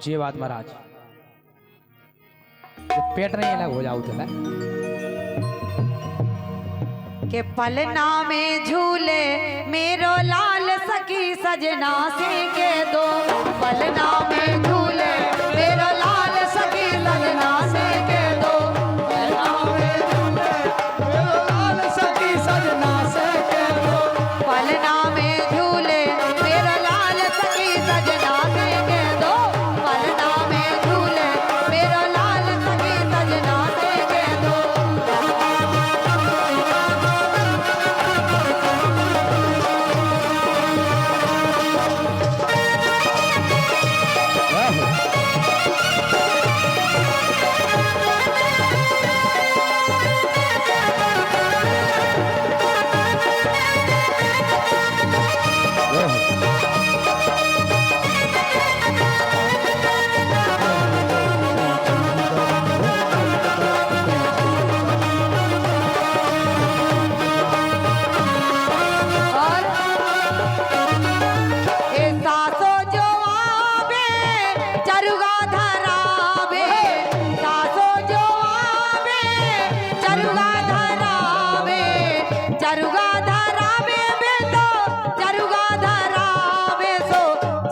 जे बात महाराज पेट नहीं अलग हो जाओ चला के पलना में झूले मेरो लाल सखी सजना से के दो पलना में झूले मेरो लाल सखी सजना से के दो पलना में झूले मेरो लाल सखी सजना से के दो पलना में झूले मेरो लाल सखी सजना से के दो पलना में झूले मेरो लाल सखी सजना से के दो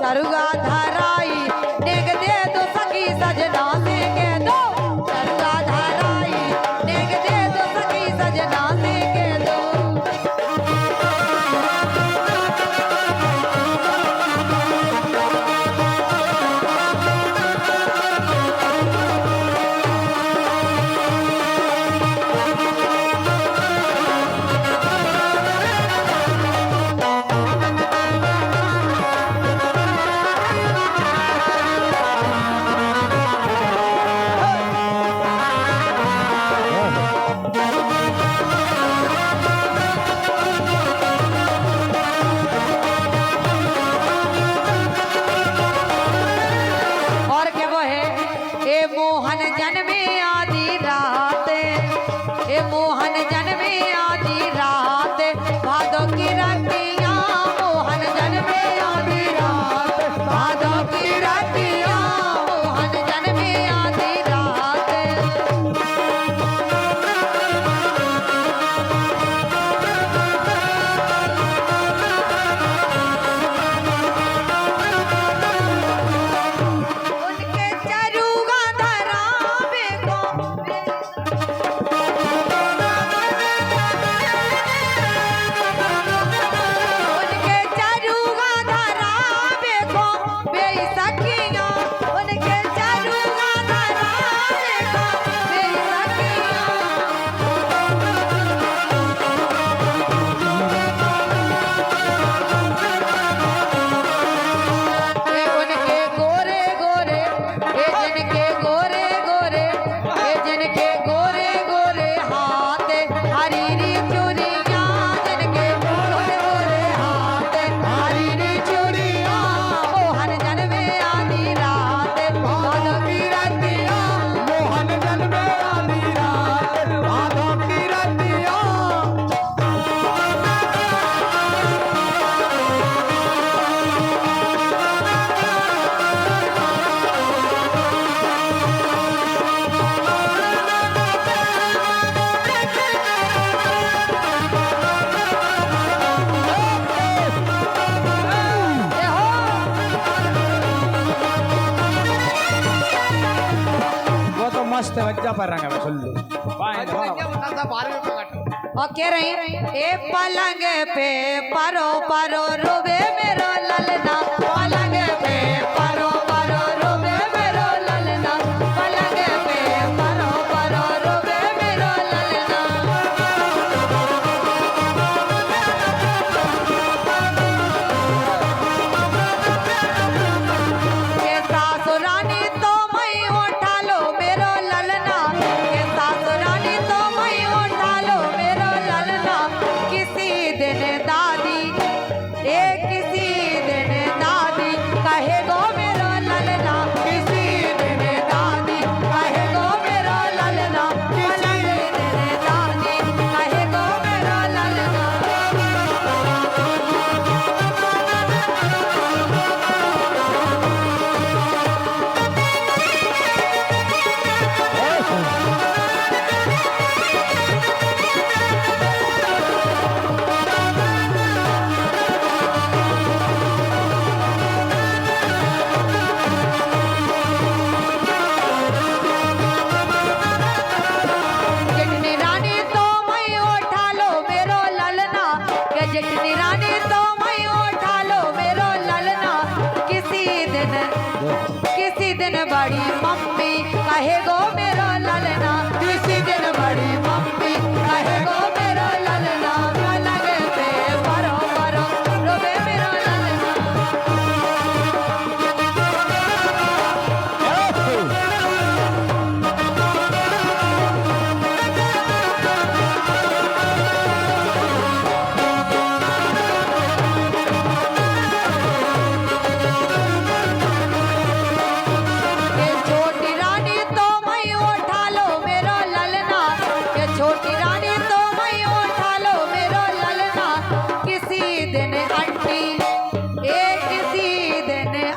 चरुगा धराई नेग दे दो सखी सजना से के दो चरुगा धराई नेग दे दो सखी सजना से के दो मोहन जन्मे आधी रात ए मोहन जन्मे आधी रात भादो की रातियां मोहन जन्मे आधी रात भादो की रातियां मोहन जन्मे आधी रात उनके चरुगा मस्त बच्चा पर रंग में सुन लो और कह रही ए पलंग पे परो परो रोबे मेरो ललना पलंग पे परो परो रोबे मेरो ललना पलंग पे परो परो रोबे मेरो ललना के सासुरानी तो मैं उठा लो मेरो ललना के सासुरानी तो मैं उठा लो मेरो ललना किसी दिन दादी किसी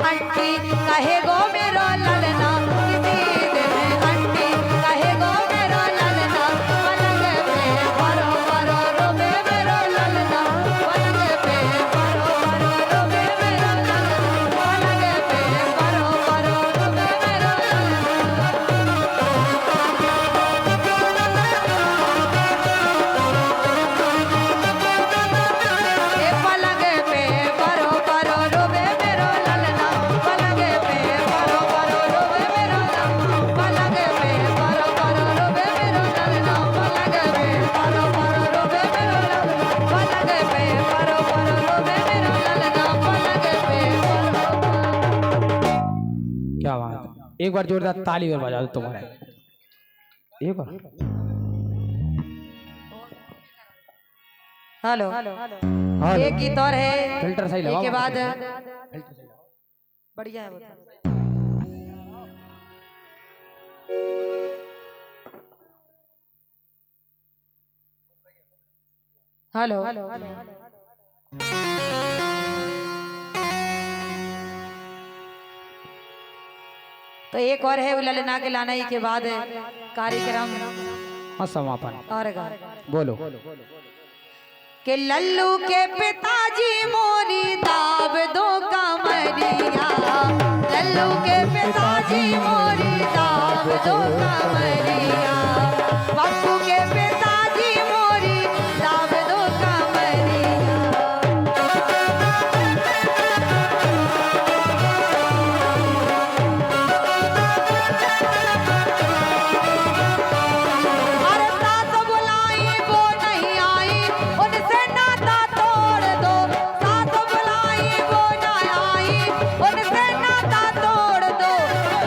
अंटी कहे गो मेरो ललना किसी दे अंटी कहे गो मेरो ललना पलंग पे परो परो रोबे मेरो ललना पलंग पे परो परो रोबे मेरो ललना पलंग पे परो परो रोबे मेरो ए पलंग पे परो परो रोबे मेरो ललना पलंग पे परो परो रोबे मेरो ललना पलंग पे परो परो रोबे मेरो ललना पलंग पे परो परो रोबे मेरो ललना पलंग पे परो परो रोबे मेरो ललना पलंग पे क्या बात है। एक बार जोरदार ताली और बजा दो तुम्हारे एक बार। Hello hello. एक गीत और है फिल्टर सही लगाओ। के बाद फिल्टर सही लगाओ। बढ़िया है वो। हेलो तो एक और है ललना के लाना ही के बाद कार्यक्रम हाँ समापन और गा बोलो। कि लल्लू के पिताजी मोरी दाब दो कमरिया लल्लू के पिताजी मोरी दाब दो कमरिया बापू के पिताजी मोरी दाब दो कमरिया अरे सास बुलाई वो नहीं आई उनसे नाता तोड़ दो सास बुलाई वो नहीं आई उनसे नाता तोड़ दो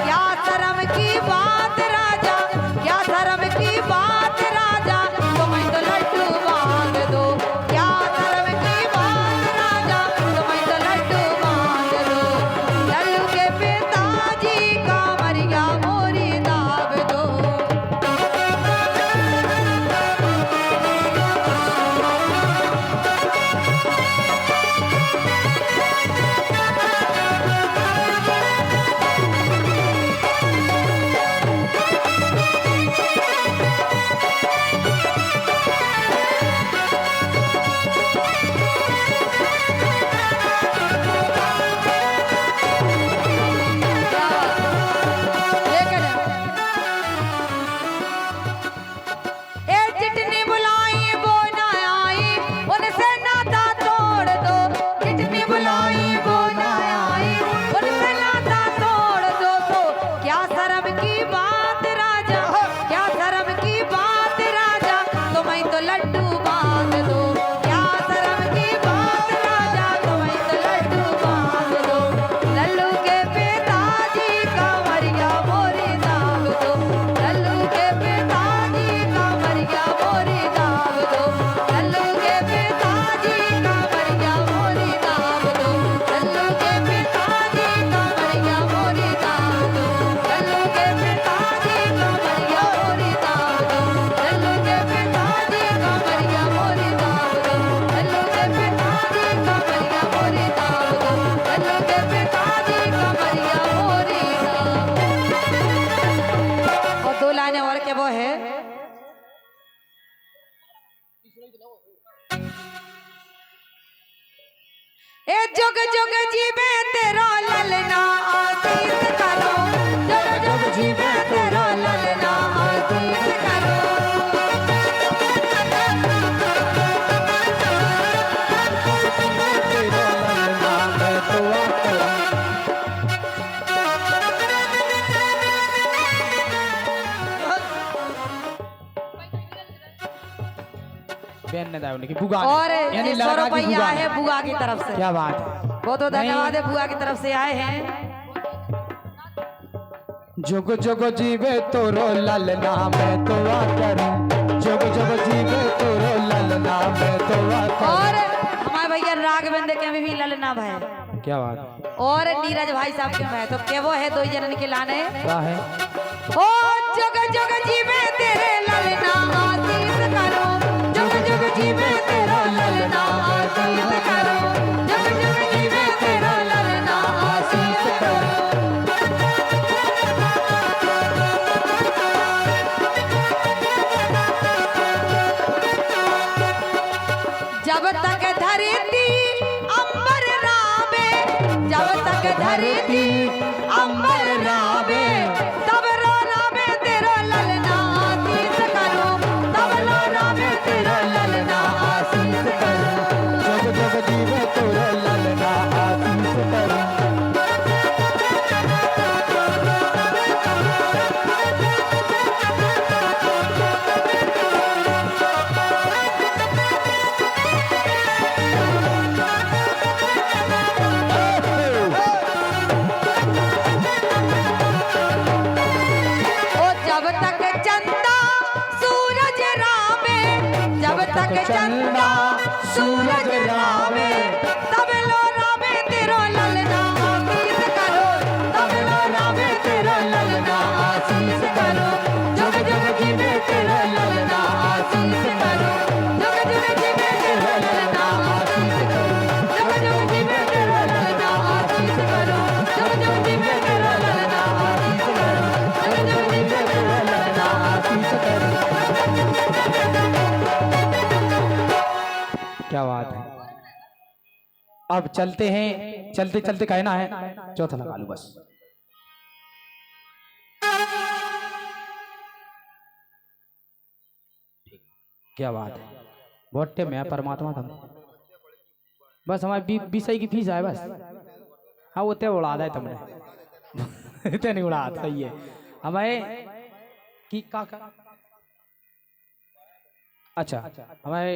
क्या शर्म की बात राजा क्या शर्म की बात राजा तुम्हें तो लड्डू मांग दो क्या शर्म की बात राजा तुम्हें तो लड्डू मांग दो लल्लू के पिताजी का मरिया मोरी दाब दो लेकिन ए चिटनी बुलाई वो ना आई उनसे नाता तोड़ दो चिटनी बुलाई वो ना आई उनसे नाता तोड़ दो तो क्या शर्म की बात राजा क्या शर्म की बात राजा तुम्हें तो लड्डू बांध दो क्या शर्म की बात राजा तुम्हें तो लड्डू बांध दो लल्लू के पिताजी का मरिया मोरी दाब दो लल्लू के पिताजी का मरिया मोरी दाब दो लल्लू के पिताजी का मरिया मोरी दाब दो लल्लू के पिताजी का मरिया मोरी दाब दो लल्लू के पिताजी का मरिया मोरी दाब दो लल्लू के पिताजी का मरिया मोरी दाब दो लल्लू के पिताजी का मरिया मोरी दाब दो लल्लू के पिताजी का मरिया मोरी दाब और दो लाइनें और के वो है ए जुग जुग जीवे तेरा ललना आशीष करो जुग जुग जीवे तेरा ललना आशीष करो बहन ने दाऊ ने की बुगा और यानी 100 लड़का की रुपया बुगा है बुआ की तरफ से क्या बात है। बहुत बहुत धन्यवाद है बुआ की तरफ से आए हैं जुग जुग जीवे तोरो ललना मैं तो करूं जुग जुग जीवे तोरो ललना मैं तो और हमारे भैया राघवेंद्र के भी ललना भाई क्या बात और नीरज भाई साहब के मैं तो के वो है दो जनन के लाने क्या है। ओ जुग जुग जीवे तेरे ललना आशीष करो जुग जुग जीवे तेरा ललना आशीष करो जुग जुग जीवे तेरा ललना आशीष की अंबर रावे तब रो रावे तेरो ललना आशीष करो तब रो रावे तेरो ललना आशीष करो जग जग जीवे तोरो ललना आशीष करो। ओ जब तक चंदा सूरज रावे जब तक चंदा सूरज रावे तब लो रावे तेरो ललना आशीष करो तब लो रावे तेरो ललना आशीष करो जग जग जीवे तेरो ललना आशीष करो जग जग जीवे तेरो ललना आशीष करो जग जग जीवे तेरो ललना आशीष करो जग जग जीवे तेरो ललना आशीष करो जग जग जीवे तेरो ललना आशीष करो। क्या बात है। अब चलते हैं, चलते चलते कहना है चौथा लगा लूं बस। क्या बात है, बहुत टाइम है परमात्मा का। बस हमारी 20 की फीस है बस। हाँ वो तो उड़ा है तुमने इतने नहीं उड़ा सही है हमें की का अच्छा हमारे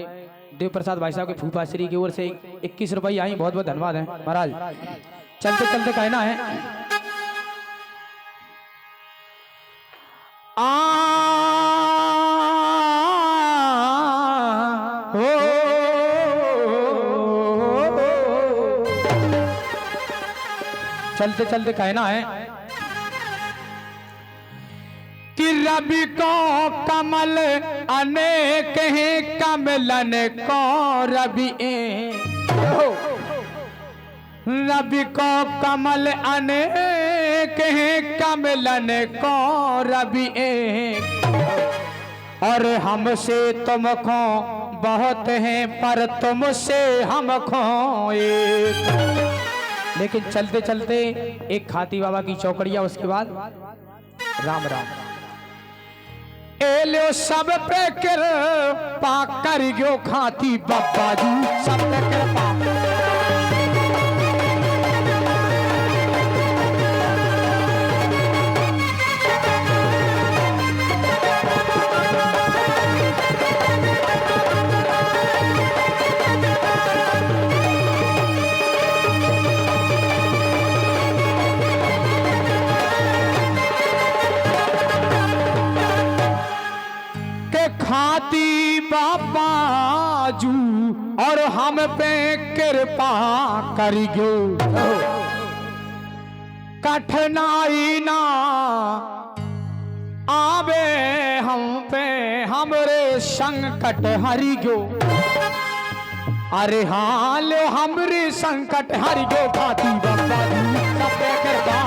देव प्रसाद भाई साहब के फूफा श्री की ओर से 21 रुपये आई, बहुत बहुत धन्यवाद है महाराज। चलते चलते कहना है चलते चलते कहना है कि रवि को कमल अनेक हैं कमलन को रवि रवि को कमल अनेक हैं कमलन को रवि और हमसे तुमको बहुत हैं पर तुमसे हमको एक। लेकिन चलते चलते एक खाती बाबा की चौकड़िया, उसके बाद राम राम एलो सब पे कृपा कर गयो खाती बाबा जी सब पे कृपा। खाती बाबा जू और हम पे कृपा करियो कठिनाई ना आवे हम पे हमरे संकट हरियो। अरे हाँ लो हमरे संकट हरियो खाती बाबा जू सब पे कृपा।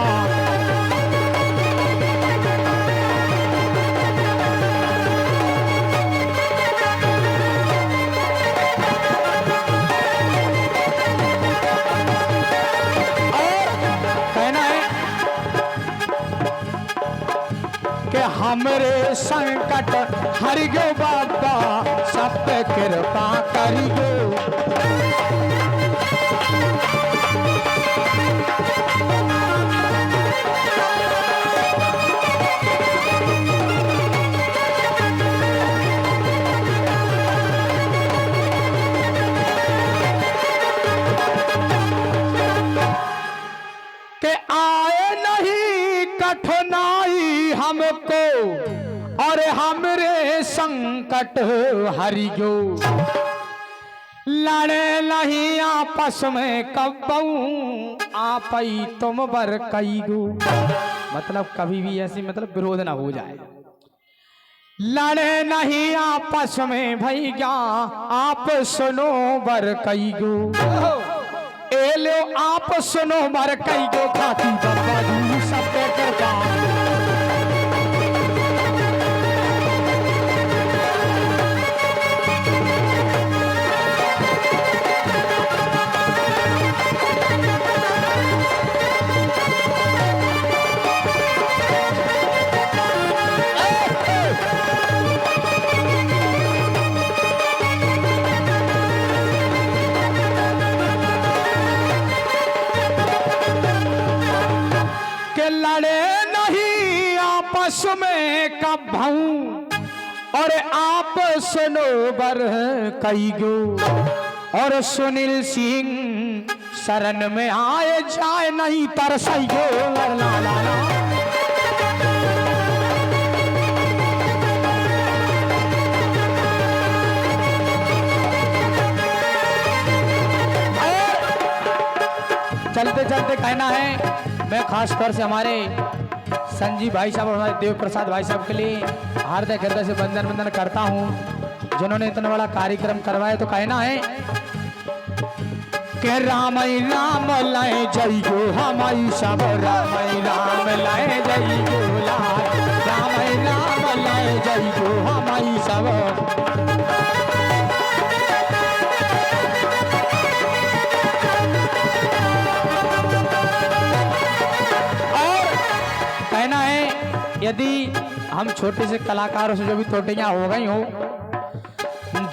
हमरे संकट हरियो बाबा सब पे कृपा करियो। के आए नहीं कठिनाई हमको और हमरे संकट हरियो लड़े नहीं आपस में कबू आपई तुम बर कई गो। मतलब कभी भी ऐसी मतलब विरोध ना हो जाए। लड़े नहीं आपस में भैया आप सुनो बर कई गो। ए लो आप सुनो बर कई गो खाती बाबा जी सब पे कृपा। आपस में कभू और आप सनोबर कई गो और सुनील सिंह शरण में आए जाए नहीं तरसई गो ला ला ला। चलते चलते कहना है, मैं खास तौर से हमारे संजीव भाई साहब और हमारे देव प्रसाद भाई साहब के लिए हार्दिक हृदय से वंदन करता हूँ जिन्होंने इतना बड़ा कार्यक्रम करवाया। तो कहना है कि राम राम लाए जय गो हमारी सब, राम राम लाए जय गो राम राम लाए जय गो हमारी सब। कहना है यदि हम छोटे से कलाकारों से जो भी त्रुटियां हो गई हो,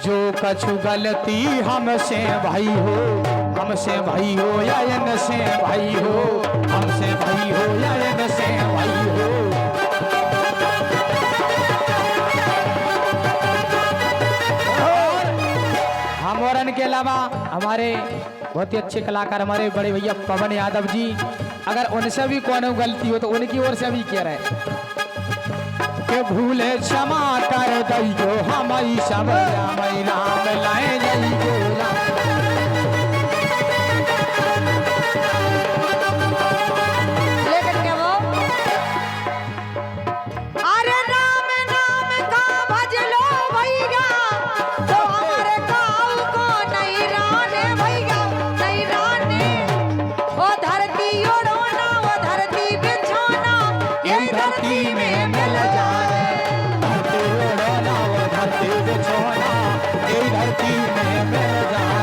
जो कछु गलती हमसे भाई हो, हमसे भाई हो या इनसे भाई हो, हमसे भाई हो या इनसे भाई हो। और हम और इनके अलावा हमारे बहुत ही अच्छे कलाकार हमारे बड़े भैया पवन यादव जी, अगर उनसे भी कोई गलती हो तो उनकी ओर से भी कह रहे कि भूले क्षमा कर दई गो हमारी सब, राम राम लाए जई गो लेकिन क्या वो अरे राम नाम का भज लो भैया, तो हमारे गाँव को नहीं राने भैया, नहीं राने। वो धरती ओढ़ोना, वो धरती बिछोना, यही धरती में मिल जाए। धरती ओढ़ना वो धरती बिछोना, यही धरती में मिल जाए।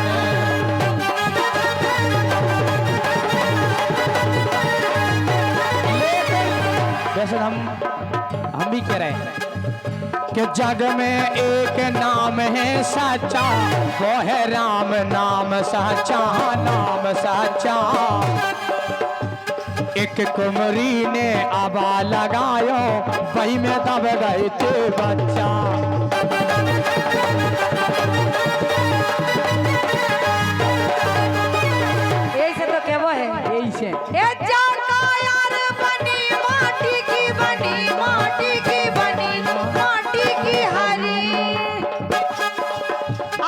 वैसे हम भी कह रहे हैं कि जग में एक नाम है सच्चा, वो है राम नाम सच्चा, नाम सच्चा। एक कुमरी ने आबा लगायो, वही में दब गए थे बच्चा। यही से तो क्या वो है, यही से ए जाका यार बनी माटी की बनी, माटी की बनी, माटी की हरी।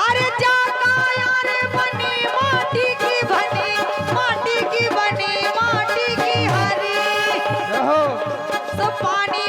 अरे जाका यार बनी माटी की बनी, माटी की बनी, माटी की हरी। रहो तो पानी